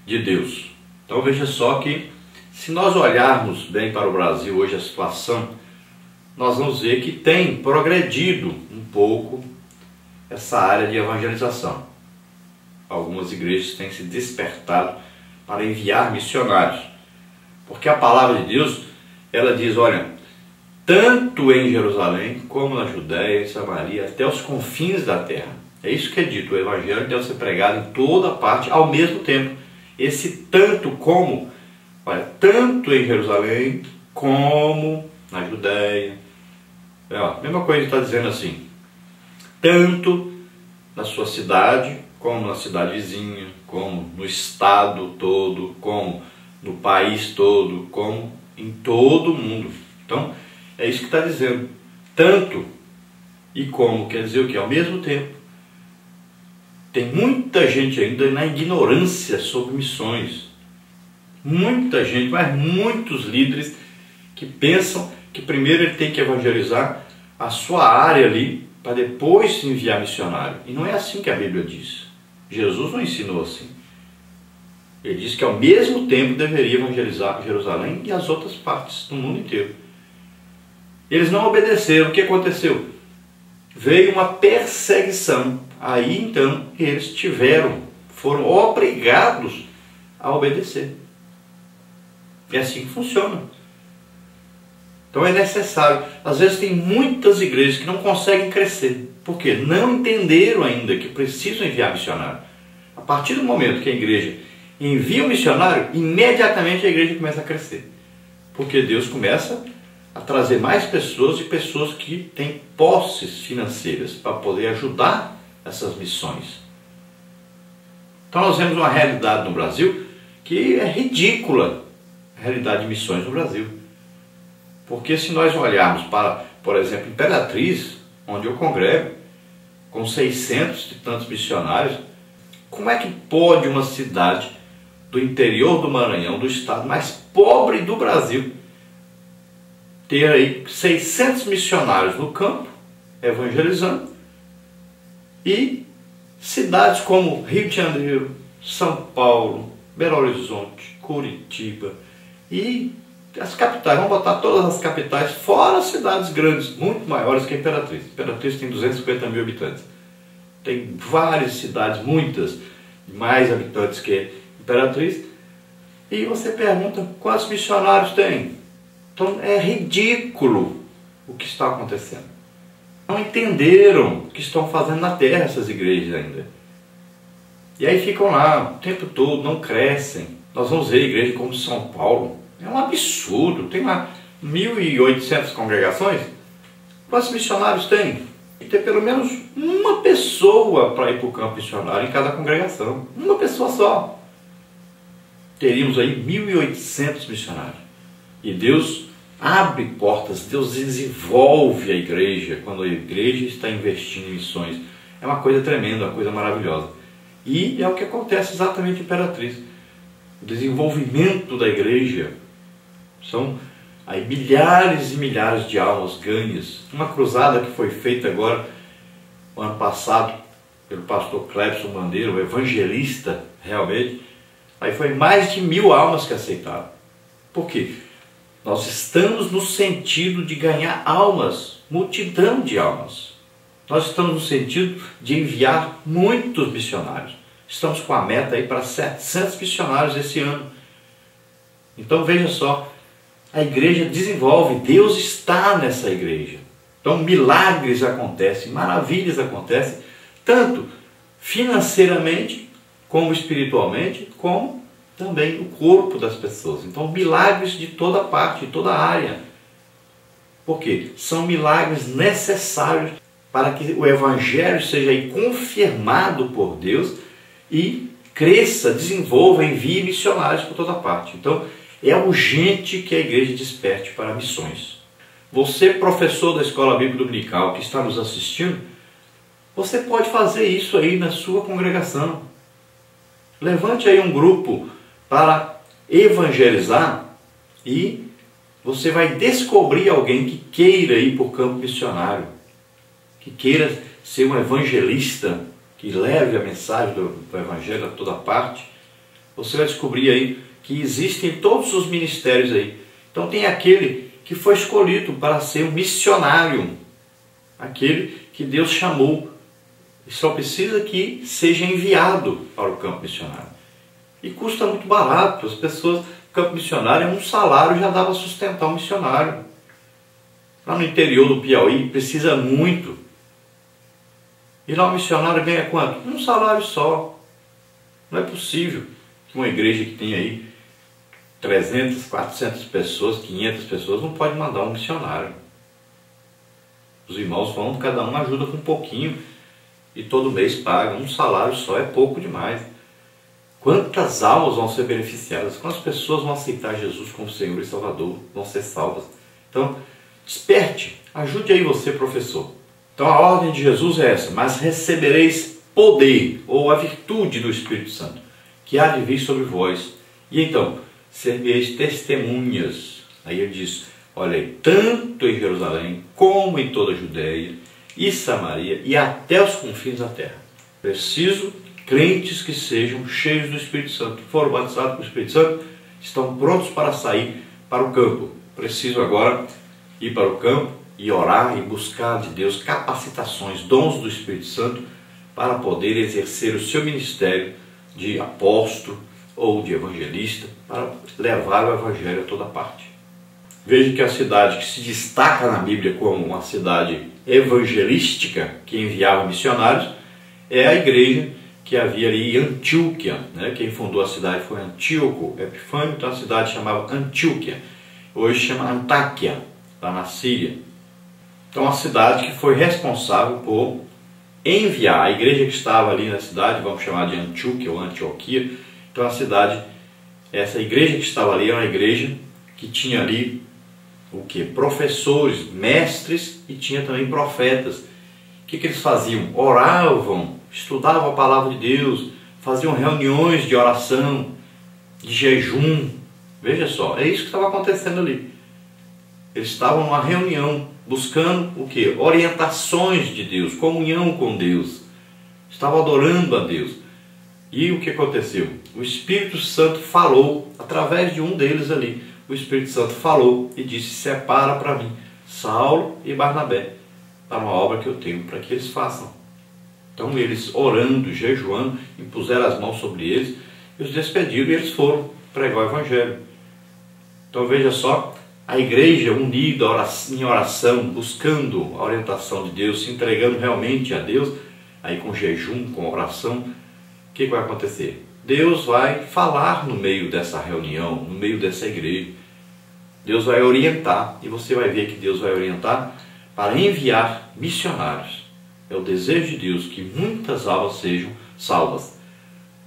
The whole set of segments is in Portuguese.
de Deus. Então veja só que, se nós olharmos bem para o Brasil hoje, a situação, nós vamos ver que tem progredido um pouco essa área de evangelização. Algumas igrejas têm se despertado para enviar missionários, porque a palavra de Deus, ela diz, olha, tanto em Jerusalém, como na Judéia, em Samaria, até os confins da terra. É isso que é dito, o evangelho deve ser pregado em toda parte ao mesmo tempo. Esse tanto como, olha, tanto em Jerusalém, como na Judéia. A mesma coisa está dizendo assim, tanto na sua cidade, como na cidade vizinha, como no estado todo, como no país todo, como em todo o mundo. Então, é isso que está dizendo. Tanto e como quer dizer o que? Ao mesmo tempo. Tem muita gente ainda na ignorância sobre missões. Muita gente, mas muitos líderes que pensam que primeiro ele tem que evangelizar a sua área ali, para depois se enviar missionário. E não é assim que a Bíblia diz. Jesus não ensinou assim. Ele disse que ao mesmo tempo deveria evangelizar Jerusalém e as outras partes do mundo inteiro. Eles não obedeceram. O que aconteceu? Veio uma perseguição. Aí então eles foram obrigados a obedecer. É assim que funciona. Então é necessário. Às vezes tem muitas igrejas que não conseguem crescer. Por quê? Não entenderam ainda que precisam enviar missionário. A partir do momento que a igreja envia um missionário, imediatamente a igreja começa a crescer. Porque Deus começa a trazer mais pessoas e pessoas que têm posses financeiras para poder ajudar essas missões. Então nós vemos uma realidade no Brasil que é ridícula, a realidade de missões no Brasil. Porque se nós olharmos para, por exemplo, Imperatriz, onde eu congrego, com 600 e tantos missionários, como é que pode uma cidade do interior do Maranhão, do estado mais pobre do Brasil, ter aí 600 missionários no campo, evangelizando, e cidades como Rio de Janeiro, São Paulo, Belo Horizonte, Curitiba e as capitais, vamos botar todas as capitais, fora as cidades grandes, muito maiores que a Imperatriz. Imperatriz tem 250 mil habitantes. Tem várias cidades, muitas, mais habitantes que Imperatriz. E você pergunta, quantos missionários tem? Então é ridículo o que está acontecendo. Não entenderam o que estão fazendo na terra essas igrejas ainda. E aí ficam lá o tempo todo, não crescem. Nós vamos ver igrejas como São Paulo. É um absurdo. Tem lá 1.800 congregações. Quantos missionários tem? Tem que ter pelo menos uma pessoa para ir para o campo missionário em cada congregação. Uma pessoa só. Teríamos aí 1.800 missionários. E Deus abre portas, Deus desenvolve a igreja quando a igreja está investindo em missões. É uma coisa tremenda, uma coisa maravilhosa. E é o que acontece exatamente em Imperatriz. O desenvolvimento da igreja são aí milhares e milhares de almas ganhas. Uma cruzada que foi feita agora, no ano passado, pelo pastor Clebson Bandeira, o evangelista realmente, aí foi mais de 1.000 almas que aceitaram. Por quê? Nós estamos no sentido de ganhar almas, multidão de almas. Nós estamos no sentido de enviar muitos missionários. Estamos com a meta aí para 700 missionários esse ano. Então veja só, a igreja desenvolve, Deus está nessa igreja. Então milagres acontecem, maravilhas acontecem, tanto financeiramente, como espiritualmente, como também o corpo das pessoas. Então milagres de toda parte, de toda área. Por quê? São milagres necessários para que o evangelho seja aí confirmado por Deus e cresça, desenvolva, envie missionários por toda parte. Então é urgente que a igreja desperte para missões. Você, professor da Escola Bíblica Dominical, que está nos assistindo, você pode fazer isso aí na sua congregação. Levante aí um grupo para evangelizar e você vai descobrir alguém que queira ir para o campo missionário, que queira ser um evangelista, que leve a mensagem do evangelho a toda parte. Você vai descobrir aí que existem todos os ministérios aí. Então tem aquele que foi escolhido para ser um missionário, aquele que Deus chamou, e só precisa que seja enviado para o campo missionário. E custa muito barato, as pessoas, o campo missionário é um salário, já dá para sustentar um missionário. Lá no interior do Piauí precisa muito. E lá o missionário ganha quanto? Um salário só. Não é possível que uma igreja que tem aí 300, 400 pessoas, 500 pessoas, não pode mandar um missionário. Os irmãos vão, cada um ajuda com um pouquinho e todo mês paga. Um salário só é pouco demais. Quantas almas vão ser beneficiadas? Quantas pessoas vão aceitar Jesus como Senhor e Salvador? Vão ser salvas? Então, desperte, ajude aí você, professor. Então a ordem de Jesus é essa: mas recebereis poder, ou a virtude do Espírito Santo, que há de vir sobre vós. E então, sereis testemunhas. Aí ele diz, olha aí, tanto em Jerusalém, como em toda a Judéia e Samaria, e até os confins da terra. Preciso crentes que sejam cheios do Espírito Santo, que foram batizados com o Espírito Santo, estão prontos para sair para o campo. Preciso agora ir para o campo e orar e buscar de Deus capacitações, dons do Espírito Santo, para poder exercer o seu ministério de apóstolo ou de evangelista, para levar o evangelho a toda parte. Veja que a cidade que se destaca na Bíblia como uma cidade evangelística, que enviava missionários, é a igreja que havia ali em Antioquia, né? Quem fundou a cidade foi Antíoco Epifânio, então a cidade chamava Antioquia, hoje chama Antáquia, lá na Síria. Então a cidade que foi responsável por enviar a igreja que estava ali na cidade, vamos chamar de Antioquia ou Antioquia. Então a cidade, essa igreja que estava ali era uma igreja que tinha ali o que? Professores, mestres, e tinha também profetas. O que eles faziam? Oravam, estudavam a palavra de Deus, faziam reuniões de oração, de jejum. Veja só, é isso que estava acontecendo ali. Eles estavam numa reunião, buscando o que? Orientações de Deus, comunhão com Deus. Estavam adorando a Deus. E o que aconteceu? O Espírito Santo falou, através de um deles ali. O Espírito Santo falou e disse, separa para mim Saulo e Barnabé, para uma obra que eu tenho, para que eles façam. Então eles, orando, jejuando, impuseram as mãos sobre eles, e os despediram, e eles foram pregar o Evangelho. Então veja só, a igreja unida em oração, buscando a orientação de Deus, se entregando realmente a Deus, aí com jejum, com oração, o que vai acontecer? Deus vai falar no meio dessa reunião, no meio dessa igreja. Deus vai orientar, e você vai ver que Deus vai orientar para enviar missionários. É o desejo de Deus que muitas almas sejam salvas.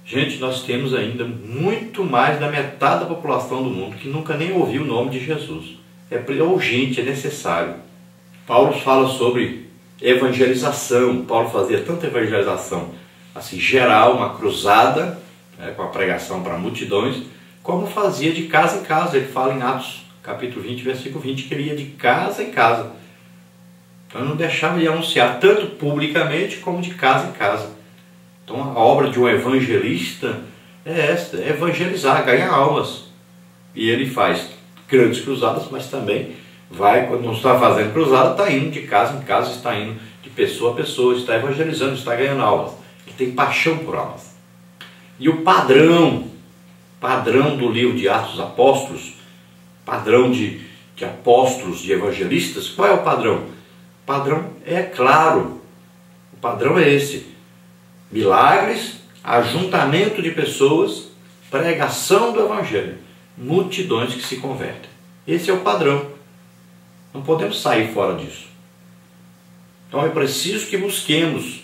Gente, nós temos ainda muito mais da metade da população do mundo que nunca nem ouviu o nome de Jesus. É urgente, é necessário. Paulo fala sobre evangelização. Paulo fazia tanta evangelização assim, geral, uma cruzada, né, com a pregação para multidões, como fazia de casa em casa. Ele fala em Atos, capítulo 20, versículo 20, que ele ia de casa em casa. Então não deixava de anunciar tanto publicamente como de casa em casa. Então a obra de um evangelista é esta, é evangelizar, ganhar almas. E ele faz grandes cruzadas, mas também vai, quando não está fazendo cruzada, está indo de casa em casa, está indo de pessoa a pessoa, está evangelizando, está ganhando almas. Ele tem paixão por almas. E o padrão do livro de Atos dos Apóstolos, padrão de apóstolos, de evangelistas, qual é o padrão? O padrão é claro, o padrão é esse: milagres, ajuntamento de pessoas, pregação do Evangelho, multidões que se convertem. Esse é o padrão. Não podemos sair fora disso. Então é preciso que busquemos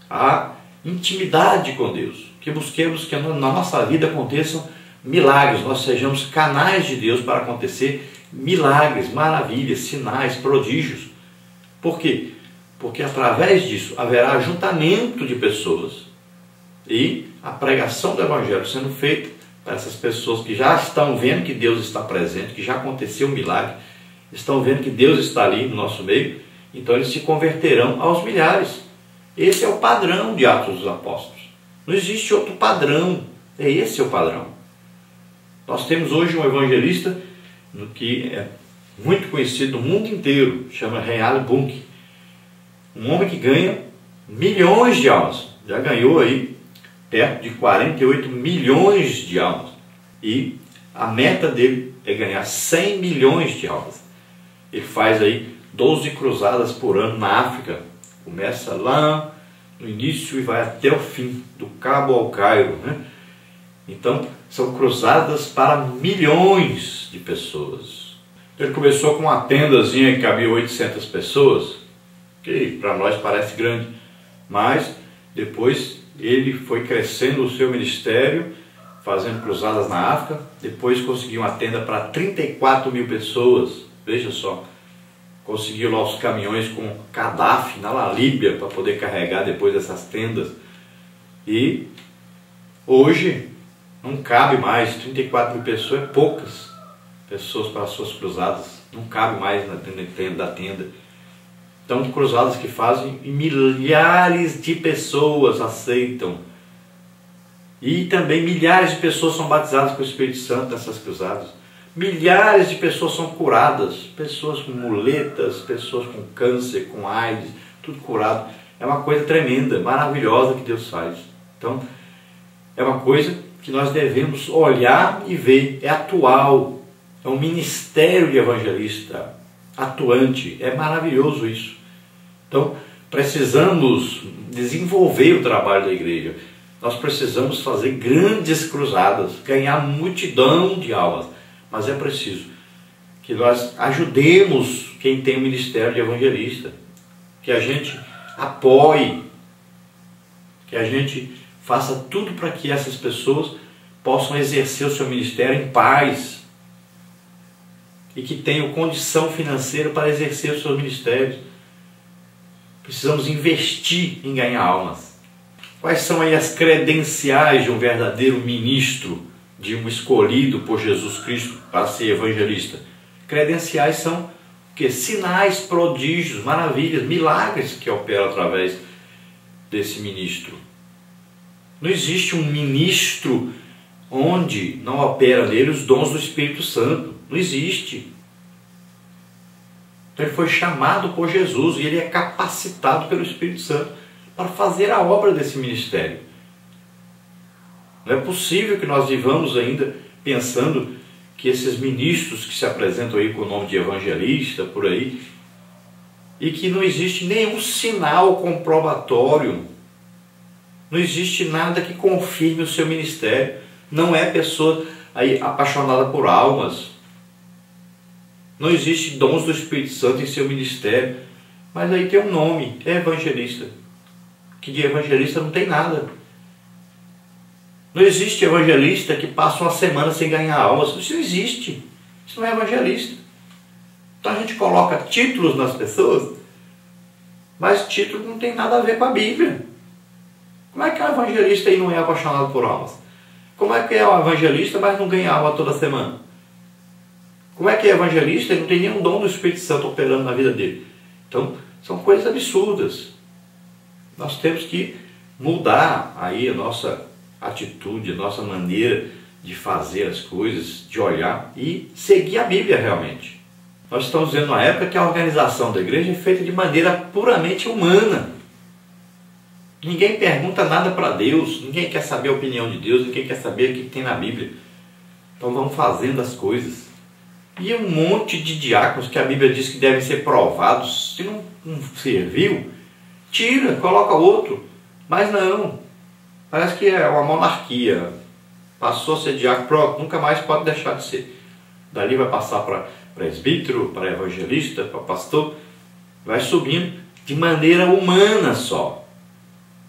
a intimidade com Deus, que busquemos que na nossa vida aconteçam milagres, nós sejamos canais de Deus para acontecer milagres, maravilhas, sinais, prodígios. Por quê? Porque através disso haverá ajuntamento de pessoas e a pregação do Evangelho sendo feita para essas pessoas que já estão vendo que Deus está presente, que já aconteceu um milagre, estão vendo que Deus está ali no nosso meio, então eles se converterão aos milhares. Esse é o padrão de Atos dos Apóstolos. Não existe outro padrão, esse é o padrão. Nós temos hoje um evangelista que é muito conhecido no mundo inteiro, chama Reinhard Bonnke. Um homem que ganha milhões de almas. Já ganhou aí perto de 48 milhões de almas. E a meta dele é ganhar 100 milhões de almas. Ele faz aí 12 cruzadas por ano na África. Começa lá no início e vai até o fim, do Cabo ao Cairo, né? Então, são cruzadas para milhões de pessoas. Ele começou com uma tendazinha que cabia 800 pessoas, que para nós parece grande, mas depois ele foi crescendo o seu ministério, fazendo cruzadas na África, depois conseguiu uma tenda para 34 mil pessoas, veja só, conseguiu lá os caminhões com Gaddafi na Líbia para poder carregar depois essas tendas, e hoje não cabe mais, 34 mil pessoas é poucas pessoas para as suas cruzadas, não cabe mais na tenda. Então, cruzadas que fazem e milhares de pessoas aceitam. E também milhares de pessoas são batizadas com o Espírito Santo nessas cruzadas. Milhares de pessoas são curadas, pessoas com muletas, pessoas com câncer, com AIDS, tudo curado. É uma coisa tremenda, maravilhosa que Deus faz. Então, é uma coisa que nós devemos olhar e ver, é atual, é um ministério de evangelista atuante, é maravilhoso isso. Então, precisamos desenvolver o trabalho da igreja, nós precisamos fazer grandes cruzadas, ganhar multidão de almas, mas é preciso que nós ajudemos quem tem o ministério de evangelista, que a gente apoie, que a gente faça tudo para que essas pessoas possam exercer o seu ministério em paz e que tenham condição financeira para exercer os seus ministérios. Precisamos investir em ganhar almas. Quais são aí as credenciais de um verdadeiro ministro, de um escolhido por Jesus Cristo para ser evangelista? Credenciais são o quê? Sinais, prodígios, maravilhas, milagres que operam através desse ministro. Não existe um ministro onde não opera nele os dons do Espírito Santo. Não existe. Então ele foi chamado por Jesus e ele é capacitado pelo Espírito Santo para fazer a obra desse ministério. Não é possível que nós vivamos ainda pensando que esses ministros que se apresentam aí com o nome de evangelista, por aí, e que não existe nenhum sinal comprobatório, não existe nada que confirme o seu ministério, não é pessoa aí apaixonada por almas, não existe dons do Espírito Santo em seu ministério, mas aí tem um nome, é evangelista, que de evangelista não tem nada. Não existe evangelista que passa uma semana sem ganhar almas, isso não existe, isso não é evangelista. Então a gente coloca títulos nas pessoas, mas título não tem nada a ver com a Bíblia. Como é que é um evangelista e não é apaixonado por almas? Como é que é um evangelista, mas não ganha alma toda semana? Como é que é evangelista e não tem nenhum dom do Espírito Santo operando na vida dele? Então, são coisas absurdas. Nós temos que mudar aí a nossa atitude, a nossa maneira de fazer as coisas, de olhar e seguir a Bíblia realmente. Nós estamos vivendo uma época que a organização da igreja é feita de maneira puramente humana. Ninguém pergunta nada para Deus, ninguém quer saber a opinião de Deus, ninguém quer saber o que tem na Bíblia. Então vamos fazendo as coisas. E um monte de diáconos que a Bíblia diz que devem ser provados, se não serviu, tira, coloca outro. Mas não, parece que é uma monarquia. Passou a ser diácono, pronto, nunca mais pode deixar de ser. Dali vai passar para presbítero, para evangelista, para pastor, vai subindo de maneira humana só.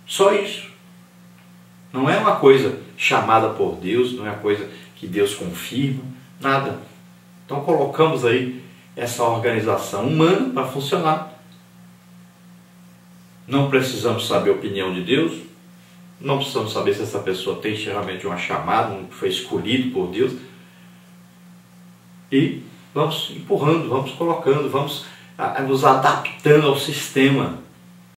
Só isso. Não é uma coisa chamada por Deus, não é uma coisa que Deus confirma, nada. Então colocamos aí essa organização humana para funcionar. Não precisamos saber a opinião de Deus, não precisamos saber se essa pessoa tem realmente uma chamada, foi escolhido por Deus. E vamos empurrando, vamos colocando, vamos nos adaptando ao sistema.